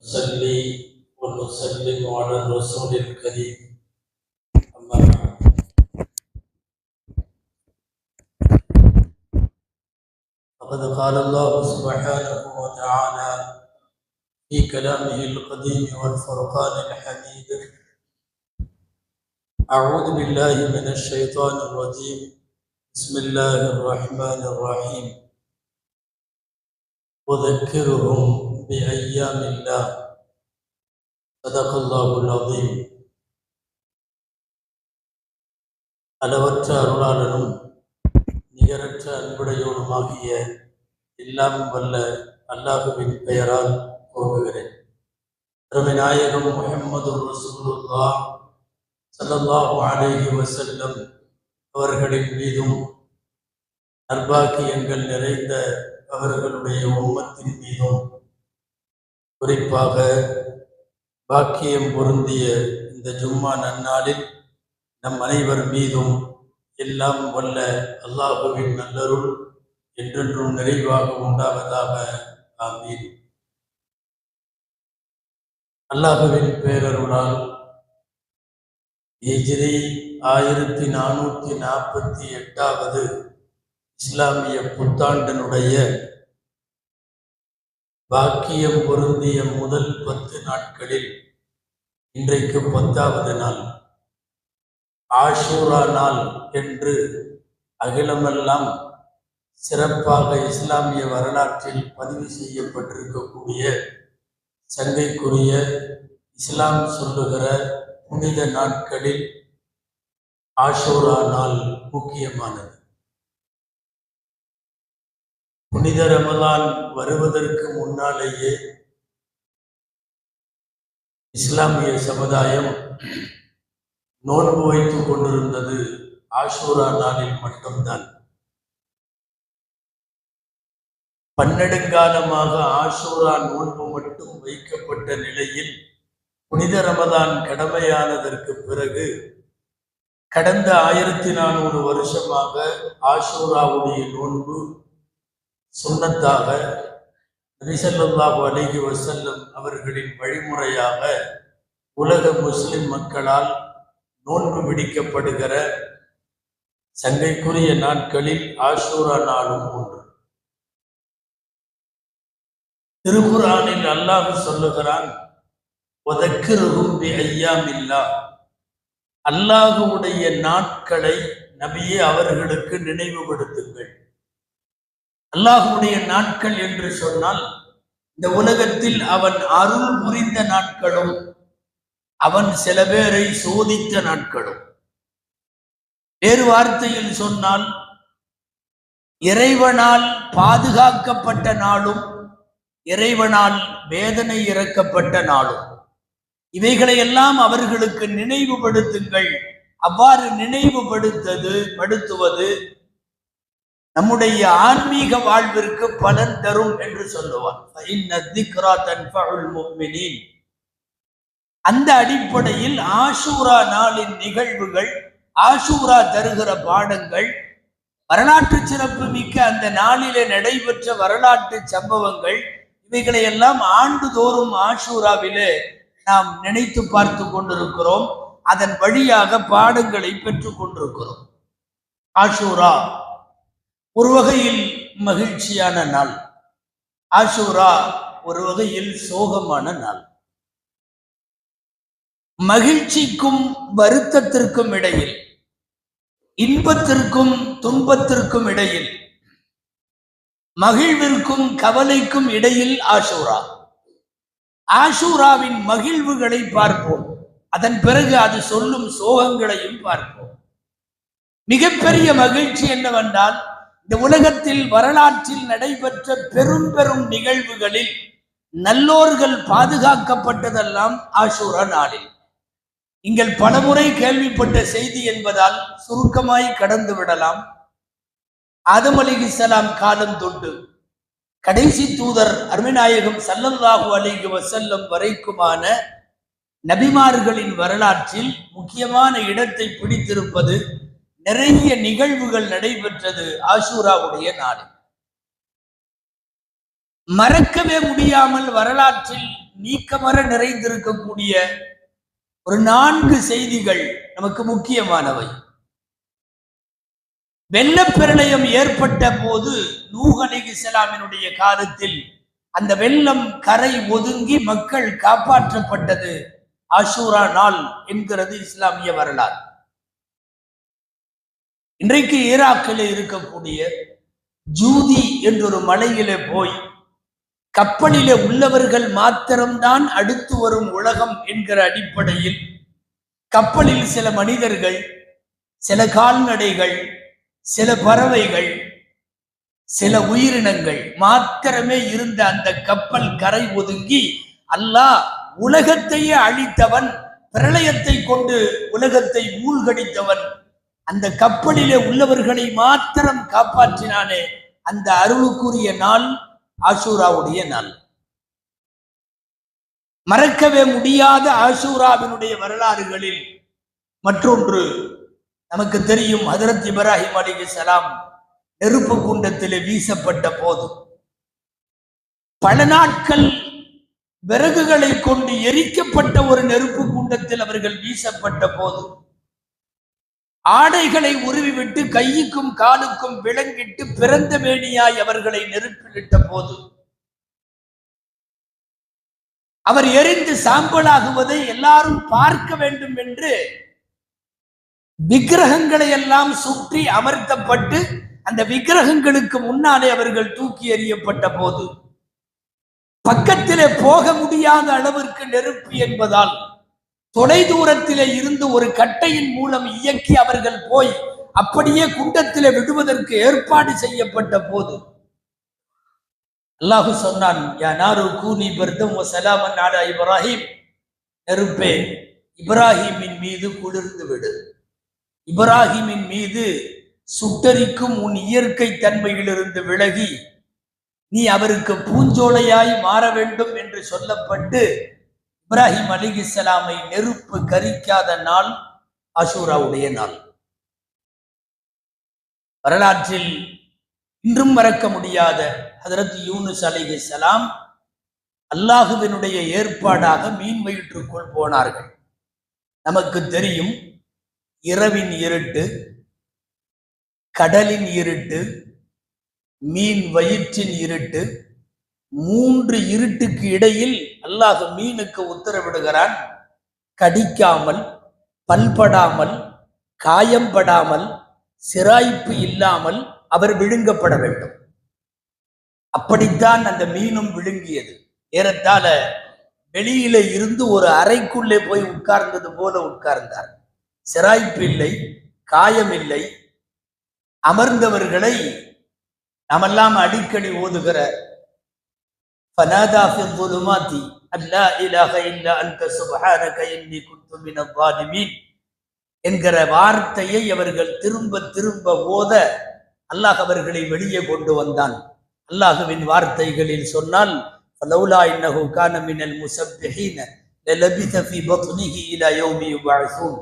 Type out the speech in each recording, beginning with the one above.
نصلي ونسلم على الرسول الكريم أما بعد. فقد قال الله سبحانه وتعالى في كلامه القديم والفرقان الحميد: أعوذ بالله من الشيطان الرجيم، بسم الله الرحمن الرحيم. وذكرهم بأيام الله، صدق الله العظيم. அளவற்ற அருளாளனும் நிகரற்ற அன்புடையோனுமாகிய எல்லாம் வல்ல அல்லாஹுவின் பெயரால் துவங்குகிறேன். அருமை நாயகம் முஹம்மது ரசூலுல்லாஹ் ஸல்லல்லாஹு அலைஹி வஸல்லம் அவர்களின் மீதும் நற்பாக்கியங்கள் நிறைந்த அவர்களுடைய உம்மத்தின் மீதும் குறிப்பாக பாக்கியம் பொருந்திய இந்த ஜும்மா நன்னாளில் நம் அனைவர் மீதும் எல்லாம் வல்ல அல்லாஹுவின் நல்லருள் என்றென்றும் நிறைவாக உண்டாவதாக. ஆமீன். அல்லாஹுவின் பேரருளால் ஹிஜ்ரி 1448வது இஸ்லாமிய புத்தாண்டினுடைய பாக்கியம் பொருந்திய முதல் 10 நாட்களில் இன்றைக்கு 10வது நாள், ஆஷூரா நாள் என்று அகிலமெல்லாம் சிறப்பாக இஸ்லாமிய வரலாற்றில் பதிவு செய்யப்பட்டிருக்கக்கூடிய சங்கைக்குரிய இஸ்லாம் சொல்லுகிற புனித நாட்களில் ஆஷூரா நாள் முக்கியமானது. புனித ரமலான் வருவதற்கு முன்னாலேயே இஸ்லாமிய சமுதாயம் நோன்பு வைத்துக் கொண்டிருந்தது ஆஷூரா நாளில் மட்டும்தான். பன்னெடுங்காலமாக ஆஷூரா நோன்பு மட்டும் வைக்கப்பட்ட நிலையில் புனித ரமலான் கடமையானதற்கு பிறகு கடந்த 1400 வருஷமாக ஆஷூராவுடைய நோன்பு சுன்னத்தாக நபி ஸல்லல்லாஹு அலைஹி வஸல்லம் அவர்களின் வழிமுறையாக உலக முஸ்லிம் மக்களால் நோன்பு விடிக்கப்படுகிற சங்கைக்குரிய நாட்களில் ஆஷூரா நாளும் ஒன்று. திருக்குர்ஆனில் அல்லாஹ் சொல்லுகிறான், வதக்கிருஹும் பிஅய்யாமில்லாஹ், அல்லாஹ்வுடைய நாட்களை நபியே அவர்களுக்கு நினைவுபடுத்துங்கள். அல்லாஹ்வுடைய நாட்கள் என்று சொன்னால் இந்த உலகத்தில் அவன் அருள் புரிந்த நாட்களும் அவன் சில பேரை சோதித்த நாட்களும். வேறு வார்த்தையில் சொன்னால் இறைவனால் பாதுகாக்கப்பட்ட நாளும் இறைவனால் வேதனை இறக்கப்பட்ட நாளும். இவைகளை எல்லாம் அவர்களுக்கு நினைவுபடுத்துங்கள். அவ்வாறு நினைவுபடுத்துவது நம்முடைய ஆன்மீக வாழ்விற்கு பலன் தரும் என்று சொல்லுவார். அந்த அடிப்படையில் ஆஷூரா நாளின் நிகழ்வுகள், ஆஷூரா தருகிற பாடங்கள், வரலாற்று சிறப்பு மிக்க அந்த நாளிலே நடைபெற்ற வரலாற்று சம்பவங்கள், இவைகளை எல்லாம் ஆண்டுதோறும் ஆஷூராவிலே நாம் நினைத்து பார்த்து கொண்டிருக்கிறோம். அதன் வழியாக பாடங்களை பெற்றுக் கொண்டிருக்கிறோம். ஆஷூரா ஒரு வகையில் மகிழ்ச்சியான நாள், ஆஷூரா ஒரு வகையில் சோகமான நாள். மகிழ்ச்சிக்கும் வருத்தத்திற்கும் இடையில், இன்பத்திற்கும் துன்பத்திற்கும் இடையில், மகிழ்விற்கும் கவலைக்கும் இடையில் ஆஷூரா. ஆஷூராவின் மகிழ்வுகளை பார்ப்போம், அதன் பிறகு அது சொல்லும் சோகங்களையும் பார்ப்போம். மிகப்பெரிய மகிழ்ச்சி என்னவென்றால், இந்த உலகத்தில் வரலாற்றில் நடைபெற்ற பெரும் பெரும் நிகழ்வுகளில் நல்லோர்கள் பாதுகாக்கப்பட்டதெல்லாம் ஆஷூரா நாளில். நீங்கள் பலமுறை கேள்விப்பட்ட செய்தி என்பதால் சுருக்கமாய் கடந்து விடலாம். ஆதம் அலைஹிஸ்ஸலாம் காலம் தொட்டு கடைசி தூதர் அருமைநாயகம் ஸல்லல்லாஹு அலைஹி வஸல்லம் வரைக்குமான நபிமார்களின் வரலாற்றில் முக்கியமான இடத்தை பிடித்திருப்பது, நிறைய நிகழ்வுகள் நடைபெற்றது ஆஷூராவுடைய நாளில். மறக்கவே முடியாமல் வரலாற்றில் நீக்கமர நிறைந்திருக்கக்கூடிய ஒரு 4 செய்திகள் நமக்கு முக்கியமானவை. வெள்ளப்பிரளயம் ஏற்பட்ட போது நூஹ் அலைஹிஸ்ஸலாமினுடைய காலத்தில் அந்த வெள்ளம் கரை ஒதுங்கி மக்கள் காப்பாற்றப்பட்டது ஆஷூரா நாள் என்கிறது இஸ்லாமிய வரலாறு. இன்றைக்கு ஈராக்கில் இருக்கக்கூடிய ஜூதி என்றொரு மலையிலே போய் கப்பலிலே உள்ளவர்கள் மாத்திரம்தான் அடுத்து வரும் உலகம் என்கிற அடிப்படையில் கப்பலில் சில மனிதர்கள், சில கால்நடைகள், சில பறவைகள், சில உயிரினங்கள் மாத்திரமே இருந்த அந்த கப்பல் கரை ஒதுங்கி அல்லாஹ் உலகத்தையே அழித்தவன், பிரளயத்தை கொண்டு உலகத்தை மூழ்கடித்தவன், அந்த கப்பலிலே உள்ளவர்களை மாத்திரம் காப்பாற்றினானே, அந்த அருளுக்குரிய நாள் ஆஷூராவுடைய நாள். மறக்கவே முடியாத ஆஷூராவினுடைய வரலாறுகளில் மற்றொன்று நமக்கு தெரியும். ஹஜ்ரத் இப்ராஹிம் அலைஹிஸ்ஸலாம் நெருப்பு குண்டத்திலே வீசப்பட்ட போது, பல நாட்கள் விறகுகளை கொண்டு எரிக்கப்பட்ட ஒரு நெருப்பு குண்டத்தில் அவர்கள் வீசப்பட்ட போது, ஆடைகளை உருவிவிட்டு கையுக்கும் காலுக்கும் விலங்கிட்டு பிறந்த மேனியாய் அவர்களை நெருப்பிலிட்ட போது, அவர் எரிந்து சாம்பலாகுவதை எல்லாரும் பார்க்க வேண்டும் என்று விக்கிரகங்களை எல்லாம் சுற்றி அமர்த்தப்பட்டு அந்த விக்கிரகங்களுக்கு முன்னாலே அவர்கள் தூக்கி எறியப்பட்ட போது, பக்கத்திலே போக முடியாத அளவிற்கு நெருப்பு என்பதால் தொலை தூரத்திலே இருந்து ஒரு கட்டையின் மூலம் இயக்கி அவர்கள் போய் அப்படியே குண்டத்திலே விடுவதற்கு ஏற்பாடு செய்யப்பட்ட போது அல்லாஹ் சொன்னான், யா நாரு கூனி பர்தம் வ ஸலாமன் அலா இப்ராஹிம், நெருப்பே இப்ராஹிமின் மீது குளிர்ந்து விடு. இப்ராஹிமின் மீது சுட்டரிக்கும் உன் இயற்கை தன்மையிலிருந்து விலகி நீ அவருக்கு பூஞ்சோலையாய் மாற வேண்டும் என்று சொல்லப்பட்டு இப்ராஹிம் அலைஹிஸ்ஸலாமை நெருப்பு கரிக்காத நாள் ஆஷூராவுடைய நாள். வரலாற்றில் இன்றும் மறக்க முடியாத ஹஜ்ரத் யூனுஸ் அலைஹிஸ்ஸலாம் அல்லாஹுவினுடைய ஏற்பாடாக மீன் வயிற்றுக்குள் போனார்கள். நமக்கு தெரியும், இரவின் இருட்டு, கடலின் இருட்டு, மீன் வயிற்றின் இருட்டு, 3 இருட்டுக்கு இடையில் அல்லாஹ் மீனுக்கு உத்தரவிடுகிறான், கடிக்காமல், பல்படாமல், காயம்படாமல், சிராய்ப்பு இல்லாமல் அவர் விழுங்கப்பட வேண்டும். அப்படித்தான் அந்த மீனும் விழுங்கியது. ஏறத்தாழ வெளியில இருந்து ஒரு அறைக்குள்ளே போய் உட்கார்ந்தது போல உட்கார்ந்தார். சிராய்ப்பு இல்லை, காயம் இல்லை. அமர்ந்தவர்களை நாமெல்லாம் அடிக்கடி ஓதுகிற ஃபனாதா ஃபி ظுலுமாத்தி அல்லா இலாஹ இல்லா அன்த சுப்ஹானக இன்னி குன்து மினல் ஸாலிமீன் என்கிற வார்த்தையை அவர்கள் திரும்ப திரும்ப ஓத அல்லாஹ் அவர்களை வெளியே கொண்டு வந்தான். அல்லாஹுவின் வார்த்தைகளில் சொன்னால், ஃபலௌலா இன்னஹு கான மினல் முஸப்பிஹீன லலபித ஃபீ பத்னிஹி இலா யௌமி யுபஅஸூன்.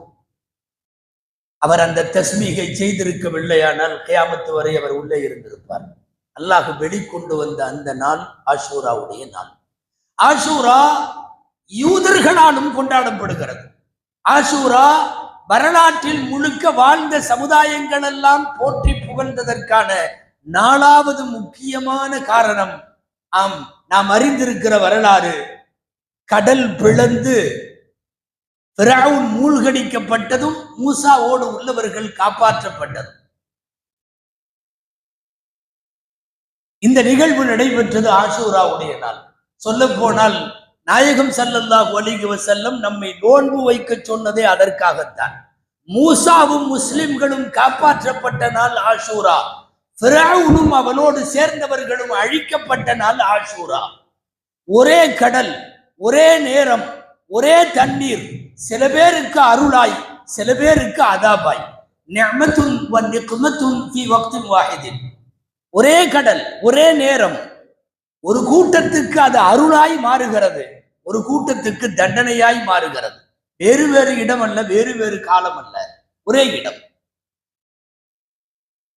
அவர் அந்த தஸ்மீகை செய்திருக்கவில்லையானால் கியாமத்து வரை அவர் உள்ளே இருந்திருப்பார். அல்லாஹ் வெளிக்கொண்டு வந்த அந்த நாள் ஆஷூராவுடைய நாள். ஆஷூரா யூதர்களாலும் கொண்டாடப்படுகிறது. ஆஷூரா வரலாற்றில் முழுக்க வாழ்ந்த சமுதாயங்கள் எல்லாம் போற்றி புகழ்ந்ததற்கான 4வது முக்கியமான காரணம், ஆம், நாம் அறிந்திருக்கிற வரலாறு, கடல் பிளந்து ஃபிரௌன் மூழ்கடிக்கப்பட்டதும் மூசாவோடு உள்ளவர்கள் காப்பாற்றப்பட்டதும். இந்த நிகழ்வு நடைபெற்றது ஆஷூராவுடைய நாள். சொல்ல போனால் நாயகம் ஸல்லல்லாஹு அலைஹி வஸல்லம் நம்மை நோன்பு வைக்க சொன்னதே அதற்காகத்தான். மூசாவும் முஸ்லிம்களும் காப்பாற்றப்பட்ட நாள் ஆஷூரா, ஃபிரௌனும் அவனோடு சேர்ந்தவர்களும் அழிக்கப்பட்ட நாள் ஆஷூரா. ஒரே கடல், ஒரே நேரம், ஒரே தண்ணீர், சில பேருக்கு அருளாய், சில பேருக்கு அதாபாய். நிஅமத்துன் வ நிக்மத்துன் ஃபீ வக்தின் வாஹிதின். ஒரே கடல், ஒரே நேரம். ஒரு கூட்டத்துக்கு அது அருளாய் மாறுகிறது, ஒரு கூட்டத்துக்கு தண்டனையாய் மாறுகிறது. வேறு வேறு இடம் அல்ல, வேறு வேறு காலம் அல்ல, ஒரே இடம்.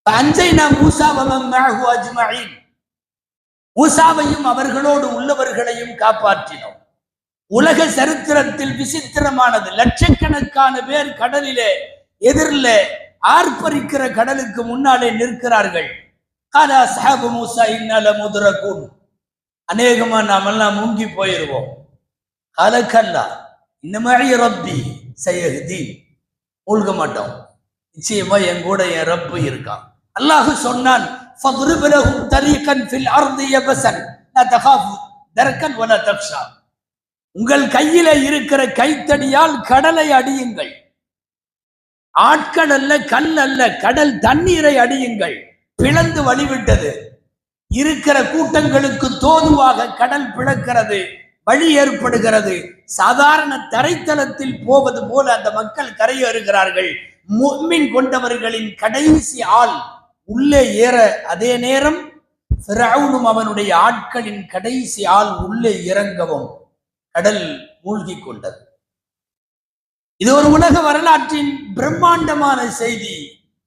அன்ஜைனா மூஸா வ மன் மஅஹு அஜ்மஈன். மூசாவையும் அவர்களோடு உள்ளவர்களையும் காப்பாற்றினோம். உலக சரித்திரத்தில் விசித்திரமானது, லட்சக்கணக்கான பேர் கடலிலே எதிரில் ஆர்ப்பரிக்கிற கடலுக்கு முன்னாலே நிற்கிறார்கள். காலா சஹாபு மூசா இன்னல முதுரகூன், அநேகமா நாமெல்லாம் மூங்கி போயிருவோம். காலக்கல்லா இன்னமாயி ரப்பி சயஹ்தீன், மூழ்க மாட்டோம், நிச்சயமா என் கூட என் ரப்பு இருக்கான். அல்லாஹ் சொன்னான், ஃபத்ரிப் லஹும் தரீகன் ஃபில் அர்தி யபஸன் லா தகாஃபு தர்கன் வலா தக்ஷா, உங்கள் கையில இருக்கிற கைத்தடியால் கடலை அடியுங்கள். ஆட்கள் அல்ல, கல் அல்ல, கடல் தண்ணீரை அடியுங்கள். பிளந்து வழிவிட்டது. இருக்கிற கூட்டங்களுக்கு தோதுவாக கடல் பிளக்கிறது, வழி ஏற்படுகிறது. சாதாரண தரைத்தளத்தில் போவது போல அந்த மக்கள் கரையேறுகிறார்கள். முஃமின் கொண்டவர்களின் கடைசி ஆள் உள்ளே ஏற, அதே நேரம் ஃபிரௌனும் அவனுடைய ஆட்களின் கடைசி ஆள் உள்ளே இறங்கவும் கடல் மூழ்கி கொண்டது. இது ஒரு உலக வரலாற்றின் பிரம்மாண்டமான செய்தி.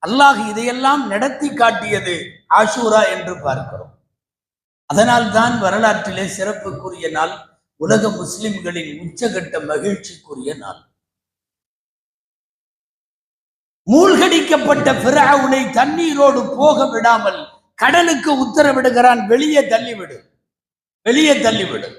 அல்லாஹ் இதையெல்லாம் நடத்தி காட்டியது ஆஷூரா என்று பார்க்கிறோம். அதனால் தான் வரலாற்றிலே சிறப்புக்குரிய நாள், உலக முஸ்லிம்களின் உச்சகட்ட மகிழ்ச்சிக்குரிய நாள். மூழ்கடிக்கப்பட்ட ஃபிரௌனை தண்ணீரோடு போக விடாமல் கடலுக்கு உத்தரவிடுகிறான், வெளியே தள்ளிவிடு, வெளியே தள்ளிவிடு.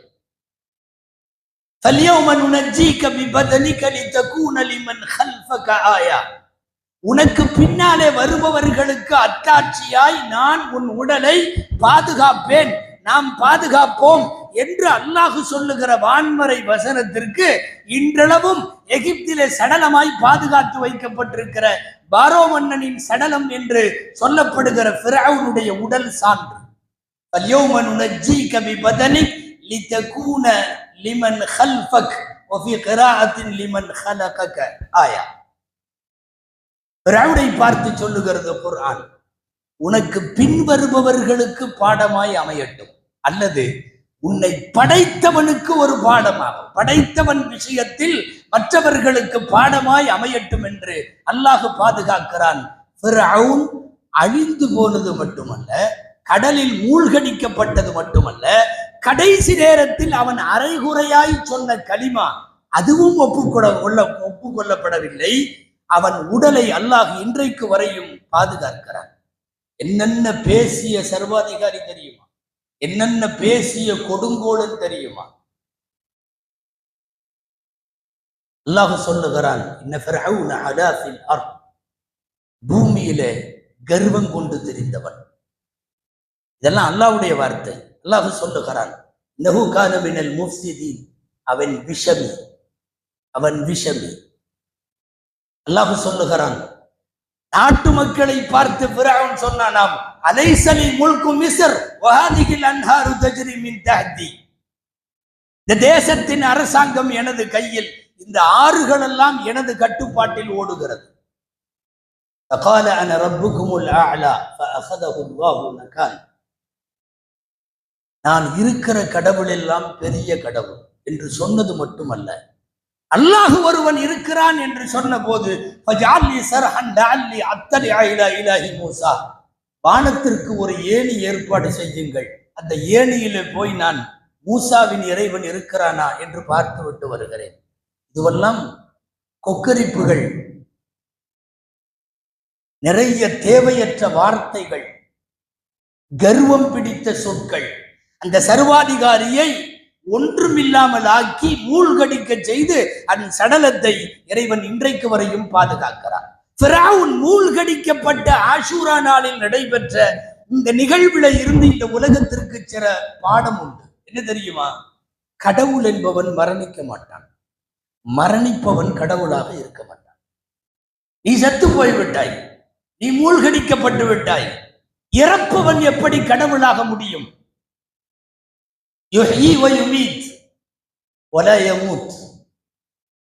உனக்கு பின்னாலே வருபவர்களுக்கு அத்தாட்சியாய் நான் உன் உடலை பாதுகாப்பேன், நாம் பாதுகாப்போம் என்று அல்லாஹ் சொல்லுகிற வான்மறை வசனத்திற்கு இன்றளவும் எகிப்திலே சடலமாய் பாதுகாத்து வைக்கப்பட்டிருக்கிற பாரோ மன்னனின் சடலம் என்று சொல்லப்படுகிற ஃபிரௌனுடைய உடல் சான்று. லிமன் கல்ஃபக் வஃபி கிராஅத்தின் லிமன் கலகக ஆயா. ஃபிரௌனை பார்த்து சொல்லுகிறது குர்ஆன், உனக்கு பின்வருபவர்களுக்கு பாடமாய் அமையட்டும், அல்லது உன்னை படைத்தவனுக்கு ஒரு பாடமாகும், படைத்தவன் விஷயத்தில் மற்றவர்களுக்கு பாடமாய் அமையட்டும் என்று அல்லாஹ் பாதுகாக்கிறான். ஃபிரௌன் அழிந்து போனது மட்டுமல்ல, கடலில் மூழ்கடிக்கப்பட்டது மட்டுமல்ல, கடைசி நேரத்தில் அவன் அரைகுறையாய் சொன்ன கலிமா அதுவும் ஒப்புக்கொள்ளப்படவில்லை. அவன் உடலை அல்லாஹ் இன்றைக்கு வரையும் பாதுகாக்கிறான். என்னென்ன பேசிய சர்வாதிகாரி தெரியுமா? என்னென்ன பேசிய கொடுங்கோலன் தெரியுமா? அல்லாஹ் சொல்லுகிறான், இன்ன ஃபிரௌன அலா ஃபில் அர்த், பூமியிலே கர்வம் கொண்டு தெரிந்தவன். இதெல்லாம் அல்லாஹ்வுடைய வார்த்தை. அல்லாஹ் சொல்லுகிறான், இன்னஹு கான மினல் முஃப்ஸிதீன், அவன் விஷமி, அவன் விஷமி. அல்லாஹ் சொல்லுகிறான், நாட்டு மக்களை பார்த்து ஃபிரௌன் சொன்னானாம், அலைஸலி முல்கு மிஸ்ர் வஹாதிஹில் அன்ஹாரு தஜ்ரி மின் தஹ்தி, இந்த தேசத்தின் அரசாங்கம் எனது கையில், இந்த ஆறுகள் எல்லாம் எனது கட்டுப்பாட்டில் ஓடுகிறது. فقال انا ربكم الاعلى فاخذه الله نكال, நான் இருக்கிற கடவுள் எல்லாம் பெரிய கடவுள் என்று சொன்னது மட்டுமல்ல, அல்லாஹ் ஒருவன் இருக்கிறான் என்று சொன்ன போது வானத்திற்கு ஒரு ஏணி ஏற்பாடு செய்யுங்கள், அந்த ஏணியிலே போய் நான் மூசாவின் இறைவன் இருக்கிறானா என்று பார்த்து விட்டு வருகிறேன். இதுவெல்லாம் கொக்கரிப்புகள், நிறைய தேவையற்ற வார்த்தைகள், கர்வம் பிடித்த சொற்கள். அந்த சர்வாதிகாரியை ஒன்றுமில்லாமல் ஆக்கி மூழ்கடிக்க செய்து அதன் சடலத்தை இறைவன் இன்றைக்கு வரையும் பாதுகாக்கிறார். ஃபிரௌன் மூழ்கடிக்கப்பட்ட ஆஷூரா நாளில் நடைபெற்ற இந்த நிகழ்வில இருந்து இந்த உலகத்திற்கு சில பாடம் உண்டு. என்ன தெரியுமா? கடவுள் என்பவன் மரணிக்க மாட்டான், மரணிப்பவன் கடவுளாக இருக்க மாட்டான். நீ செத்து போய்விட்டாய், நீ மூழ்கடிக்கப்பட்டு விட்டாய், இறப்பவன் எப்படி கடவுளாக முடியும்?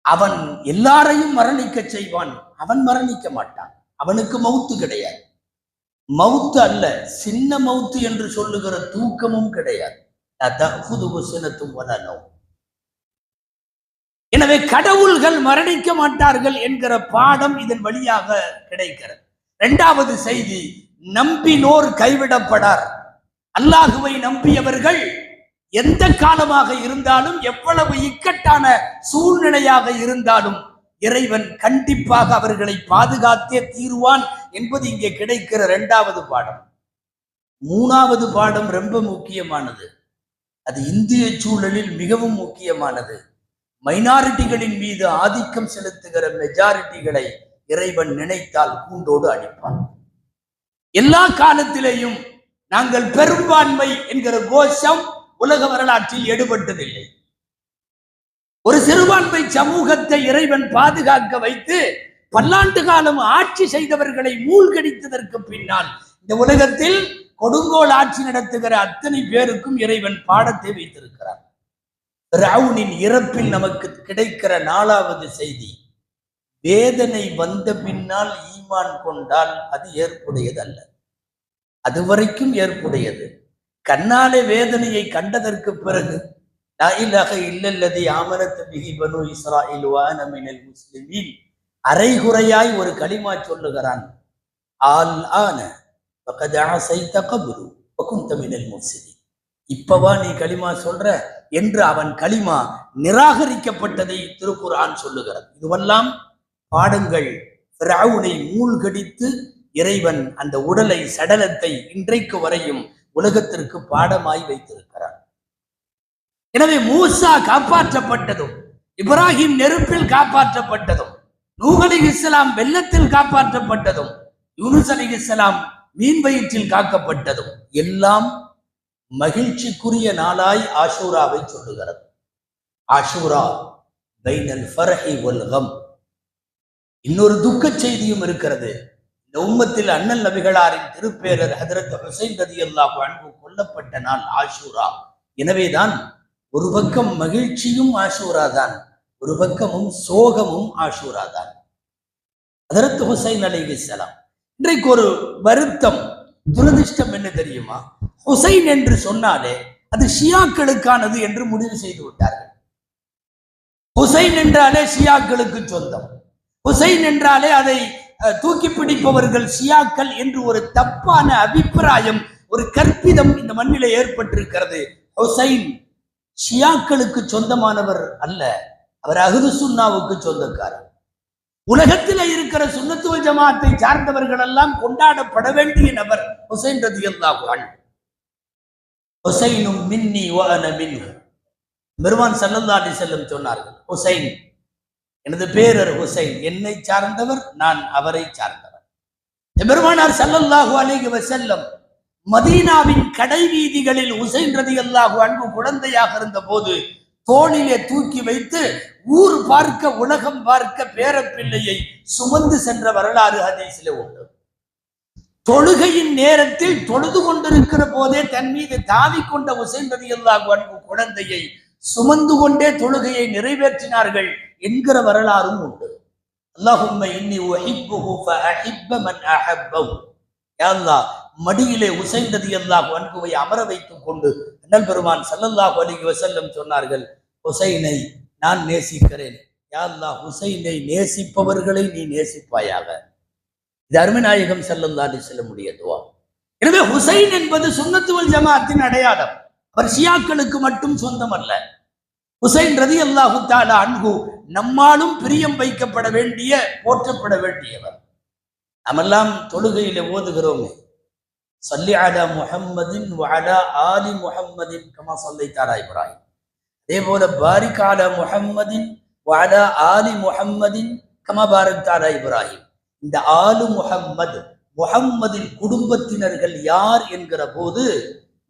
அவன் எல்லாரையும் மரணிக்க செய்வான், அவன் மரணிக்க மாட்டான். அவனுக்கு மவுத்து கிடையாது. மவுத்து அல்ல, சின்ன மவுத்து என்று சொல்லுகிற தூக்கமும் கிடையாது. எனவே கடவுள்கள் மரணிக்க மாட்டார்கள் என்கிற பாடம் இதன் வழியாக கிடைக்கிறது. இரண்டாவது செய்தி, நம்பினோர் கைவிடப்படார். அல்லாஹுவை நம்பியவர்கள் எந்த காலமாக இருந்தாலும் எவ்வளவு இக்கட்டான சூழ்நிலையாக இருந்தாலும் இறைவன் கண்டிப்பாக அவர்களை பாதுகாத்தே தீர்வான் என்பது இங்கே கிடைக்கிற இரண்டாவது பாடம். மூணாவது பாடம் ரொம்ப முக்கியமானது. அது இந்திய சூழலில் மிகவும் முக்கியமானது. மைனாரிட்டிகளின் மீது ஆதிக்கம் செலுத்துகிற மெஜாரிட்டிகளை இறைவன் நினைத்தால் கூண்டோடு அடிப்பான். எல்லா காலத்திலேயும் நாங்கள் பெரும்பான்மை என்கிற கோஷம் உலக வரலாற்றில் எடுபட்டதில்லை. ஒரு சிறுபான்மை சமூகத்தை இறைவன் பாதுகாக்க வைத்து பல்லாண்டு காலம் ஆட்சி செய்தவர்களை மூழ்கடித்ததற்கு பின்னால் இந்த உலகத்தில் கொடுங்கோல் ஆட்சி நடத்துகிற அத்தனை பேருக்கும் இறைவன் பாடத்தை வைத்திருக்கிறார். ஃபிரௌனின் இறப்பில் நமக்கு கிடைக்கிற 4வது செய்தி, வேதனை வந்த பின்னால் ஈமான் கொண்டால் அது ஏற்புடையது அல்ல. அது வரைக்கும் ஏற்புடையது. கண்ணாலே வேதனையை கண்டதற்கு பிறகு லா இலாஹ இல்லல்லதி ஆமனத் பிஹி பனு இஸ்ராயீல் வ அன மினல் முஸ்லிமீன் அரைகுறையாய் ஒரு கலிமா சொல்லுகிறான். ஆல் ஆன ஃபகத் அஸைத கப்ரு வ குன்த மினல் முஃப்ஸிதீன். இப்பவா நீ கலிமா சொல்ற என்று அவன் கலிமா நிராகரிக்கப்பட்டதை திருக்குர்ஆன் சொல்லுகிறது. இதுவெல்லாம் பாடங்கள். ஃபிரௌனை மூழ்கடித்து இறைவன் அந்த உடலை சடலத்தை இன்றைக்கு வரையும் உலகத்திற்கு பாடமாய் வைத்திருக்கிறார். எனவே மூசா காப்பாற்றப்பட்டதும், இப்ராஹிம் நெருப்பில் காப்பாற்றப்பட்டதும், நூஹ் அலைஹிஸ்ஸலாம் வெள்ளத்தில் காப்பாற்றப்பட்டதும், யூனுஸ் அலைஹிஸ்ஸலாம் மீன் வயிற்றில் காக்கப்பட்டதும் எல்லாம் மகிழ்ச்சிக்குரிய நாளாய் ஆஷூராவை சொல்லுகிறது. ஆஷூரா பைனல் ஃபர்ஹி வல் கம். இன்னொரு துக்க செய்தியும் இருக்கிறது. இந்த உம்மத்தில் அண்ணல் நபிகளாரின் திருப்பேரர் ஹதரத் ஹுசைன் ரலியல்லாஹு அன்ஹு கொல்லப்பட்ட நாள் ஆஷூரா. எனவேதான் ஒரு பக்கம் மகிழ்ச்சியும் ஆஷூரா தான், ஒரு பக்கமும் சோகமும் ஆஷூரா தான். ஹதரத் ஹுசைன் அலைஹிஸ்ஸலாம் இன்றைக்கு ஒரு வருத்தம், துரதிர்ஷ்டம் என்ன தெரியுமா? ஹுசைன் என்று சொன்னாலே அது ஷியாக்களுக்கானது என்று முடிவு செய்து விட்டார்கள். ஹுசைன் என்றாலே ஷியாக்களுக்கு சொந்தம், ஹுசைன் என்றாலே அதை தூக்கி பிடிப்பவர்கள் ஷியாக்கள் என்று ஒரு தப்பான அபிப்பிராயம், ஒரு கற்பிதம் இந்த மண்ணிலே ஏற்பட்டிருக்கிறது. ஹுசைன் ஷியாக்களுக்கு சொந்தமானவர் அல்ல, அவர் அஹ்லு சுன்னாவுக்கு சொந்தக்காரர். உலகத்தில் இருக்கிற சுன்னத்து வல் ஜமாஅத்தை சார்ந்தவர்கள் எல்லாம் கொண்டாடப்பட வேண்டிய நபர் ஹுசைன் ரலியல்லாஹு அன்ஹு. ஹுசைனும் மின்னி வ அன மின்ஹு. பெருமான் ஸல்லல்லாஹு அலைஹி வஸல்லம் சொன்னார்கள், ஹுசைன் எனது பேரர் ஹுசைன், என்னை சார்ந்தவர், நான் அவரை சார்ந்தவர். பெருமானார் ஸல்லல்லாஹு அலைஹி வஸல்லம் மதீனாவின் கடை வீதிகளில் ஹுசைன் ரலியல்லாஹு அன்ஹு குழந்தையாக இருந்த போது தோளிலே தூக்கி வைத்து ஊர் பார்க்க உலகம் பார்க்க பேரப்பிள்ளையை சுமந்து சென்ற வரலாறு ஹதீஸிலே உண்டு. தொழுகையின் நேரத்தில் தொழுது கொண்டிருக்கிற போதே தன் மீது தாவி கொண்ட ஹுசைன் ரலியல்லாஹு அன்ஹு குழந்தையை சுமந்து கொண்டே தொழுகையை நிறைவேற்றினார்கள் என்கிற வரலாறும் உண்டு. அல்லாஹும்ம இன்னி உஹிப்புஹு ஃபஅஹிப்ப மன் அஹப்பஹு. யா அல்லாஹ், மடியிலே ஹுசைன் ரலியல்லாஹு அன்ஹுவை அமர வைத்துக் கொண்டு அண்ணல் பெருமான் ஸல்லல்லாஹு அலைஹி வஸல்லம் சொன்னார்கள், ஹுசைனை நான் நேசிக்கிறேன். யா அல்லாஹ், ஹுசைனை நேசிப்பவர்களை நீ நேசிப்பாயாக. இது அருமைநாயகம் ஸல்லல்லாஹு அலைஹி வஸல்லம் உடைய துஆ. எனவே ஹுசைன் என்பது சுன்னத்து வல் ஜமாஅத்தின் அடையாளம். அவர் ஷியாக்களுக்கு மட்டும் சொந்தம் அல்ல. ஹுசைன் ரலியல்லாஹு தஆலா அன்ஹு நம்மாலும் பிரியம் வைக்கப்பட வேண்டிய, போற்றப்பட வேண்டியவர். நாமெல்லாம் தொழுகையில ஓதுகிறோமே, ஸல்லி அலா முஹம்மதின் வ அலா ஆலி முஹம்மதின் கமா ஸல்லைத அலா இப்ராஹிம். அதே போல பாரிக் அலா முஹம்மதின் வ அலா ஆலி முஹம்மதின் கமா பாரக்த அலா இப்ராஹிம். இந்த ஆலு முஹம்மது, முஹம்மதின் குடும்பத்தினர்கள் யார் என்கிற போது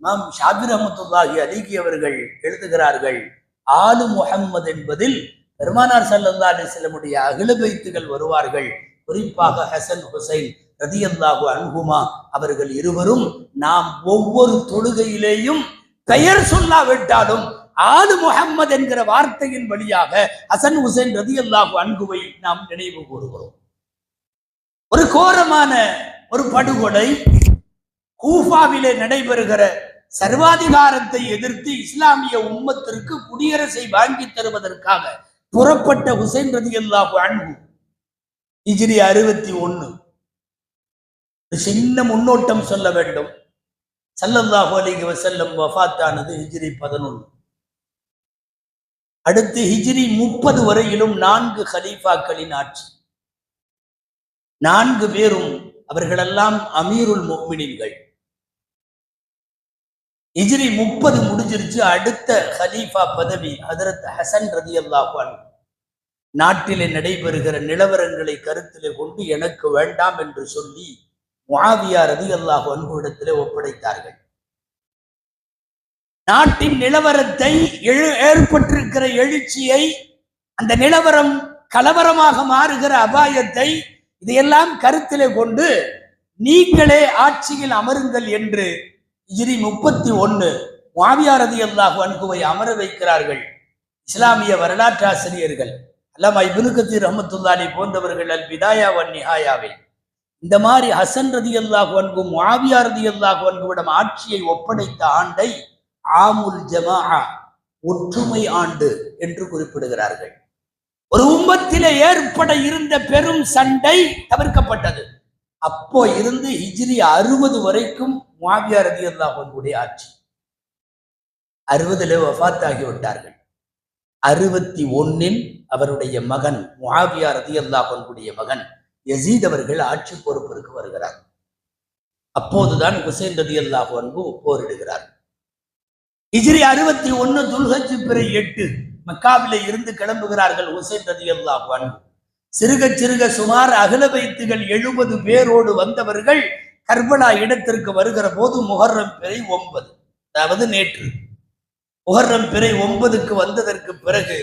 இமாம் ஷாஃபி ரஹ்மத்துல்லாஹி அலைஹி அவர்கள் எழுதுகிறார்கள், ஆலு முஹம்மது என்பதில் பெருமானார் ஸல்லல்லாஹு அலைஹி வஸல்லமுடைய அஹ்லு பைத்துகள் வருவார்கள். குறிப்பாக ஹசன் ஹுசைன் ரலியல்லாஹு அன்ஹுமா அவர்கள் இருவரும் நாம் ஒவ்வொரு தொழுகையிலேயும் பெயர் சொல்லாவிட்டாலும் ஆலு முஹம்மது என்கிற வார்த்தையின் வழியாக ஹசன் ஹுசைன் ரலியல்லாஹு அன்ஹுவை நாம் நினைவு கூறுகிறோம். ஒரு கோரமான ஒரு படுகொலை கூஃபாவிலே நடைபெறுகிற சர்வாதிகாரத்தை எதிர்த்து இஸ்லாமிய உம்மத்திற்கு குடியரசை வாங்கி தருவதற்காக புறப்பட்ட ஹுசைன் ரலியல்லாஹு அன்ஹு ஹிஜ்ரி 61. சின்ன முன்னோட்டம் சொல்ல வேண்டும். ஸல்லல்லாஹு அலைஹி வஸல்லம் வஃபாத்தானது ஹிஜ்ரி 11. அடுத்து ஹிஜ்ரி 30 வரையிலும் 4 கலீஃபாக்களின் ஆட்சி. 4 பேரும் அவர்களெல்லாம் அமீருல் முஃமினீன்கள். ஹிஜ்ரி 30 முடிஞ்சிருச்சு. அடுத்த கலீஃபா பதவி ஹஜ்ரத் ஹசன் ரலியல்லாஹு அன்ஹு. நாட்டிலே நடைபெறுகிற நிலவரங்களை கருத்திலே கொண்டு எனக்கு வேண்டாம் என்று சொல்லி முஆவியா ரலியல்லாஹு அன்ஹு இடத்திலே ஒப்படைத்தார்கள். நாட்டின் நிலவரத்தை ஏற்பட்டிருக்கிற எழுச்சியை, அந்த நிலவரம் கலவரமாக மாறுகிற அபாயத்தை, இதையெல்லாம் கருத்திலே கொண்டு நீங்களே ஆட்சியில் அமருங்கள் என்று ஹிஜ்ரி 31 முஆவியா ரலியல்லாஹு அன்ஹுவை அமர வைக்கிறார்கள். இஸ்லாமிய வரலாற்று ஆசிரியர்கள் அல்லாமா இப்னு கத்தீர் ரஹ்மத்துல்லாஹி போன்றவர்கள் அல் பிதாயா வன் நிஹாயாவை இந்த மாதிரி ஹசன் ரலியல்லாஹு அன்ஹு முஆவியா ரலியல்லாஹு அன்ஹுவிடம் ஆட்சியை ஒப்படைத்த ஆண்டை ஆமுல் ஜமாஅ, ஒற்றுமை ஆண்டு என்று குறிப்பிடுகிறார்கள். ஒரு உம்மத்திலே ஏற்பட இருந்த பெரும் சண்டை தவிர்க்கப்பட்டது. அப்போ இருந்து ஹிஜ்ரி 60 வரைக்கும் முஆவியா ரலியல்லாஹு அன்ஹுடைய ஆட்சி. 60 வஃபாத் ஆகிவிட்டார்கள். 61 அவருடைய மகன் முஆவியா ரலியல்லாஹு அன்ஹுடைய மகன் யஸீத் அவர்கள் ஆட்சி பொறுப்பிற்கு வருகிறார். அப்போதுதான் ஹுசைன் ரலியல்லாஹு அன்ஹு போரிடுகிறார். ஹிஜ்ரி 61 துல்ஹஜ் பிறை 8 மக்காவிலே இருந்து கிளம்புகிறார்கள் ஹுசைன் ரலியல்லாஹு அன்ஹு. சிறுக சிறுக சுமார் அகல பைத்துகள் 70 பேரோடு வந்தவர்கள் கர்பலா இடத்திற்கு வருகிற போது முஹர்ரம் பிறை 9, அதாவது நேற்று முஹர்ரம் பிறை 9க்கு வந்ததற்கு பிறகு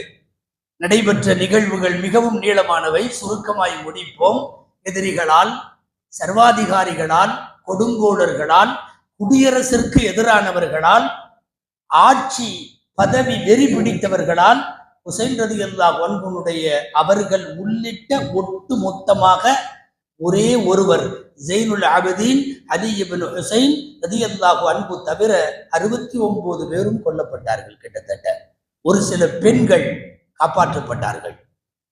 நடைபெற்ற நிகழ்வுகள் மிகவும் நீளமானவை. சுருக்கமாய் முடிப்போம். எதிரிகளால், சர்வாதிகாரிகளால், கொடுங்கோளர்களால், குடியரசிற்கு எதிரானவர்களால், ஆட்சி பதவி வெறி பிடித்தவர்களால் ஹுசைன் ரலியல்லாஹு அன்ஹுடைய அவர்கள் உள்ளிட்ட ஒட்டு மொத்தமாக ஒரே ஒருவர் ஜைனுல் ஆபிதீன் அலி இப்னு ஹுசைன் ரலியல்லாஹு அன்ஹு தவிர 69 பேரும் கொல்லப்பட்டார்கள். கிட்டத்தட்ட ஒரு சில பெண்கள் காப்பாற்றப்பட்டார்கள்.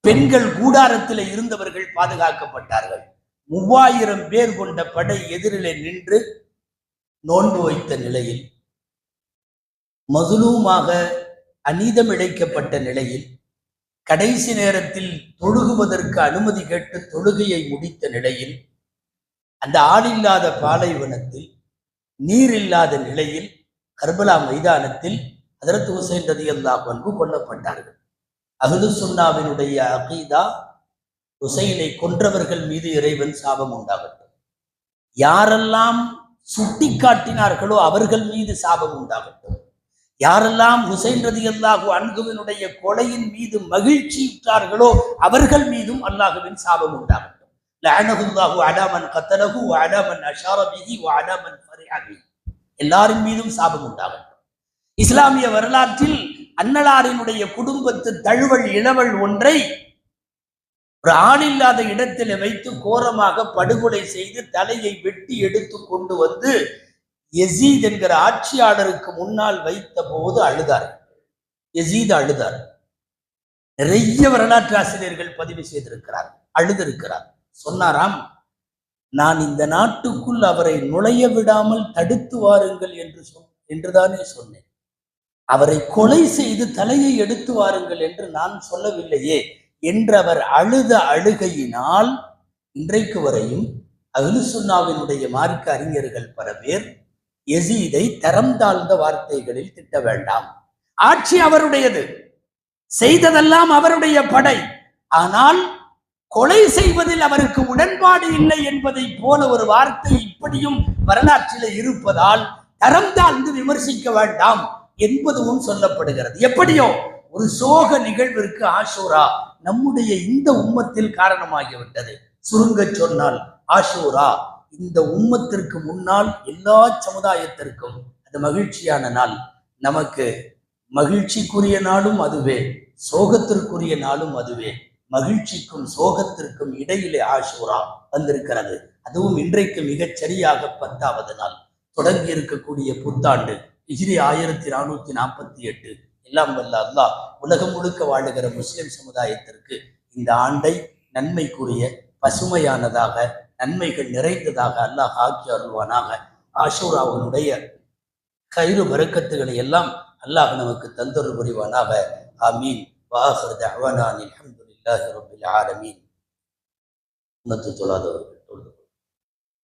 பெண்கள் கூடாரத்தில் இருந்தவர்கள் பாதுகாக்கப்பட்டார்கள். 3000 பேர் கொண்ட படை எதிரிலே நின்று நோன்பு வைத்த நிலையில், மதுலூமாக அநீதம் இழைக்கப்பட்ட நிலையில், கடைசி நேரத்தில் தொழுகுவதற்கு அனுமதி கேட்டு தொழுகையை முடித்த நிலையில், அந்த ஆளில்லாத பாலைவனத்தில், நீர் இல்லாத நிலையில், கர்பலா மைதானத்தில் ஹஜ்ரத் ஹுசைன் ரலியல்லாஹு அன்ஹு கொல்லப்பட்டார்கள். அஹ்லு சுன்னாவினுடைய அகீதா, ஹுசைனை கொன்றவர்கள் மீது இறைவன் சாபம் உண்டாகட்டும். யாரெல்லாம் சுட்டி காட்டினார்களோ அவர்கள் மீது சாபம் உண்டாகட்டும். யாரெல்லாம் ஹுசைன் ரலியல்லாஹு அன்ஹுவினுடைய கொலையின் மீது மகிழ்ச்சியுற்றார்களோ அவர்கள் மீதும் அல்லாஹ்வின் சாபம் உண்டாகட்டும். லஅனஹுல்லாஹு அலா மன் கத்தலஹு வ அலா மன் அஷார பிஹி வ அலா மன் ஃபரிஹ பிஹி. எல்லாரின் மீதும் சாபம் உண்டாகட்டும். இஸ்லாமிய வரலாற்றில் அன்னலாரினுடைய குடும்பத்து தழுவல் இளவல் ஒன்றை ஒரு ஆளில்லாத இடத்தில் வைத்து கோரமாக படுகொலை செய்து தலையை வெட்டி எடுத்து கொண்டு வந்து யஸீத் என்கிற ஆட்சியாளருக்கு முன்னால் வைத்த போது அழுதார். யஸீத் அழுதார். நிறைய வரலாற்று ஆசிரியர்கள் பதிவு செய்திருக்கிறார். அழுதிருக்கிறார். சொன்னாராம், நான் இந்த நாட்டுக்குள் அவரை நுழைய விடாமல் தடுத்து வாருங்கள் என்றுதானே சொன்னேன். அவரை கொலை செய்து தலையை எடுத்து வாருங்கள் என்று நான் சொல்லவில்லையே என்று அவர் அழுத அழுகையினால் இன்றைக்கு வரையும் அஹ்லு சுன்னாவினுடைய மார்க்க அறிஞர்கள் பல பேர் யஸீதை தரம் தாழ்ந்த வார்த்தைகளில் திட்ட வேண்டாம். ஆட்சி அவருடையது, செய்ததெல்லாம் அவருடைய படை. ஆனால் கொலை செய்வதில் அவருக்கு உடன்பாடு இல்லை என்பதை போல ஒரு வார்த்தை இப்படியும் வரலாற்றில் இருப்பதால் தரம் தாழ்ந்து விமர்சிக்க வேண்டாம் என்பதும் சொல்லப்படுகிறது. எப்படியோ ஒரு சோக நிகழ்விற்கு ஆஷூரா நம்முடைய இந்த உம்மத்தில் காரணமாகிவிட்டது. சுருங்க சொன்னால் ஆஷூரா இந்த உம்மத்திற்கு முன்னால் எல்லா சமுதாயத்திற்கும் அது மகிழ்ச்சியான நாள். நமக்கு மகிழ்ச்சிக்குரிய நாளும் அதுவே, சோகத்திற்குரிய நாளும் அதுவே. மகிழ்ச்சிக்கும் சோகத்திற்கும் இடையிலே ஆஷூரா வந்திருக்கிறது. அதுவும் இன்றைக்கு மிகச் சரியாக 10வது நாள். தொடங்கி இருக்கக்கூடிய புத்தாண்டு ஹிஜ்ரி 1448. எல்லாம் வல்ல அல்லாஹ் உலகம் முழுக்க வாழுகிற முஸ்லிம் சமுதாயத்திற்கு இந்த ஆண்டை நன்மைக்குரிய, பசுமையானதாக, நன்மைகள் நிறைந்ததாக அல்லாஹ் ஆக்கி அருள்வானாக. ஆஷூராவுடைய கயிறு பரக்கத்துகளை எல்லாம் அல்லாஹ் நமக்கு தந்தொரு புரிவானாக. ஆமீன். வாஹிர் தஅவானா அல்ஹம்துலில்லாஹி ரப்பில் ஆலமீன். தொழாதவர்கள்